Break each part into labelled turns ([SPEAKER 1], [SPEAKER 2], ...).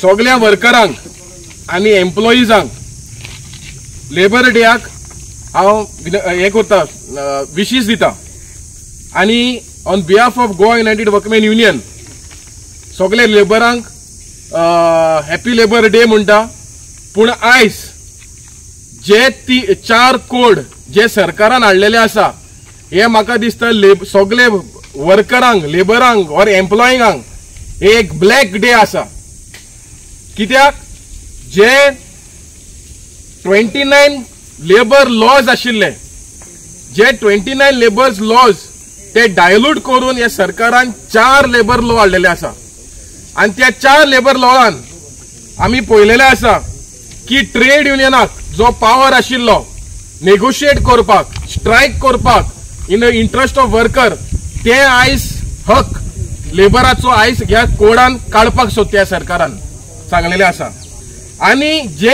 [SPEAKER 1] सगळ्या वर्करांक आणि एम्प्लॉईजांक labour deck हांव हे करता विशीस दिता आणि on behalf of Goa united workman union सगळे लेबरांक हॅपी लेबर डे म्हणटा। पूण आयज जे 4 कोड जे सरकारान हाडलेले आसा हे म्हाका दिसता सगळे वर्करांक लेबरांक और एम्प्लॉईंगांक एक ब्लॅक डे आसा। कित्याक जे 29 लेबर लॉज आशिल्ले जे 29 लेबर लॉज ते डायल्यूट करून या सरकारान 4 लेबर लॉ हाडलेले आसा आणि त्या 4 लेबर लॉवान आमी पळयलेले आसा की ट्रेड युनियनाक जो पावर आशिल्लो नेगोशिएट करपाक स्ट्रायक करपाक इन द इंटरेस्ट ऑफ वर्कर ते आयज हक लेबराचो आयज ह्या कोडान काडपाक सोदता सरकारान सांगलेले आसा। आणि जे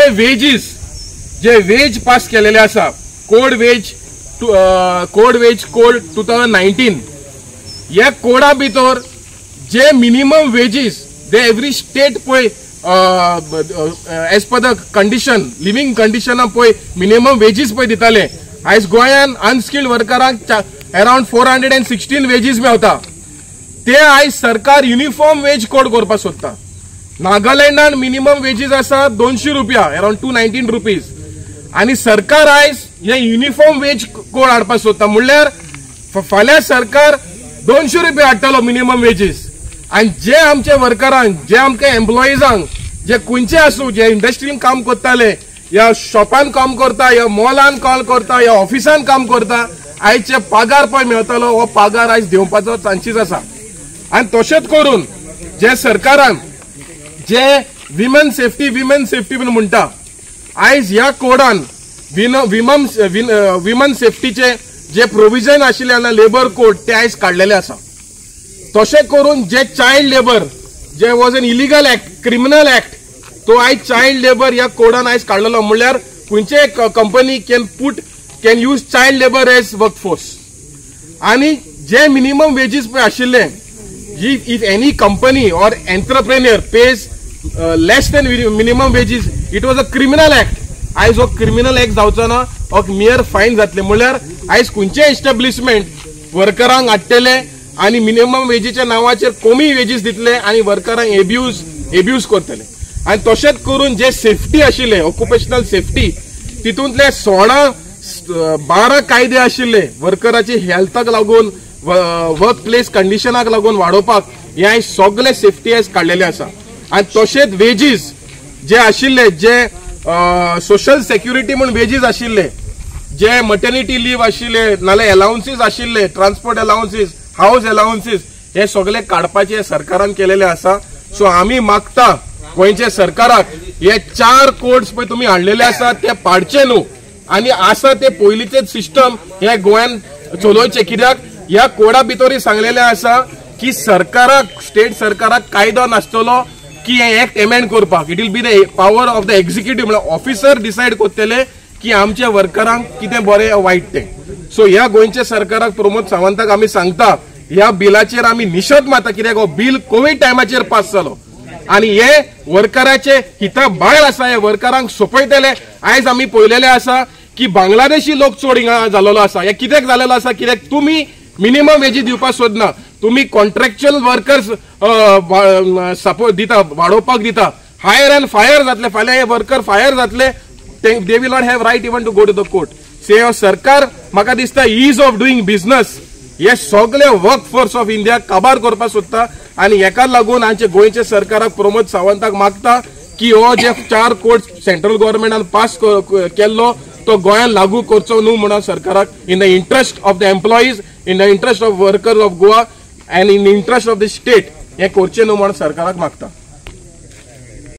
[SPEAKER 1] वेज पास केलेले आसा कोड 2019 या कोडा भितर जे मिनिमम वेजीस दे एवरी स्टेट पळय as per the condition living condition पळय मिनिमम वेजीस पळय दिताले आयज गोंयान अनस्किल्ड वर्करांक अराउंड 416 वेजीस मेळटा ते आयज सरकार युनिफॉर्म वेज कोड करपाक सोदता। नागालँडान मिनिमम वेजीस आसा 200 रुपया अराउंड 219 रुपीज आणि सरकार आयज हे युनिफॉर्म वेज कोड हाडपाक सोदता म्हणल्यार फाल्यां सरकार 200 रुपया हाडटलो मिनिमम वेजीस आणि जे आमचे वर्करांक जे आमच्या एम्प्लॉईजांक जे खंयचे आसूं जे इंडस्ट्रीन काम करताले या शॉपान काम करता या मॉलान काम करता या ऑफिसान काम करता आयचे पगार पळय मेळटलो हो पगार आयज दिवपाचो चान्सीस आसा। आणि तशेंच करून जे सरकारान जे विमन सेफ्टी म्हणून म्हणटा आयज ह्या कोडान विमन सेफ्टीचे जे प्रोविजन आशिल्ले लेबर कोड ते आयज काढलेले आसा। तशें करून जे चाइल्ड लेबर जे was an illegal act criminal act तो आयज चाइल्ड लेबर ह्या कोडान आयज काढलेलो म्हणल्यार खंयचे company can use child labour as workforce. आणि जे मिनिमम वेजीस पळय आशिल्ले if any company or entrepreneur pays less than minimum wages it was a criminal act आयज हो क्रिमिनल एक्ट जावचो ना हो मियर फायन जातले म्हणल्यार आयज खंयचे एस्टॅब्लिशमेंट वर्करांक हाडटले आणि मिनिमम वेजीच्या नावाचेर कमी वेजीस दितले आणि वर्करांक एब्यूज करतले। आणि तशेंच करून जे सेफ्टी आशिल्ले ऑक्युपेशनल सेफ्टी तितूंतले 12 कायदे आशिल्ले वर्कराची हेल्थाक लागून वर्क प्लेस कंडिशनाक लागून वाडोवपाक हे सगळे सेफ्टी आयज काडलेले आसा। आणि तशेंच वेजीस जे आशिल्ले जे सोशल सेक्युरिटी म्हणून वेजीस आशिल्ले जे मटर्निटी लीव आशिल्ले नाल्यार अलाउन्सीस आशिल्ले ट्रान्सपोर्ट अलाउन्सीस हाऊस अलाउन्सीस हे सगळे काडपाचे सरकारान केलेले आसा। सो आमी मागता गोंयच्या सरकाराक हे 4 कोड्स पळय तुमी हाडलेले आसा ते पाडचे न्हू आणि आसा ते पयलींचेच सिस्टम हे गोंयान चलोवचे। कित्याक ह्या कोडा भितर सांगलेले आसा की सरकाराक स्टेट सरकाराक कायदो नासतलो की हे एक्ट एमेंड करपाक it will be the power of the executive म्हणजे ऑफिसर डिसाइड करतले की आमच्या वर्करांक कितें बरें वायट ते। सो ह्या गोंयच्या सरकाराक प्रमोद सावंताक आमी सांगता ह्या बिलाचेर आमी निशेध मारता कित्याक हो बिल कोविड टायमाचेर पास जालो आणि हे वर्कराचे हिता भायर आसा हे वर्करांक सोपयतले। आयज आमी पळयलेले आसा की बांगलादेशी लोक चड हिंगा जाल्लो आसा हे कित्याक जाल्लो आसा कित्याक तुमी मिनिमम वेजीस दिवपाक सोदना तुम्ही कॉन्ट्रॅक्च्युअल वर्कर्स सपोर्ट दिता वाडोवपाक दिता हायर एंड फायर जातले फाल्यां हे वर्कर फायर जातले they will not have right even to go to the court. से सरकार म्हाका दिसता ईज ऑफ डुईंग बिझनेस हे सगळे वर्क फोर्स ऑफ इंडिया काबार करपाक सोदता आणि हेका लागून आमचे गोंयच्या सरकाराक प्रमोद सावंताक मागता की हो जे 4 कोड सेंट्रल गव्हर्नमेंटान पास केल्लो तो गोंयान लागू करचो न्हू म्हणून सरकाराक in the interest of the employees in the interest of workers of Goa and in the interest of the state हे करचे न्हू म्हणून सरकाराक मागता।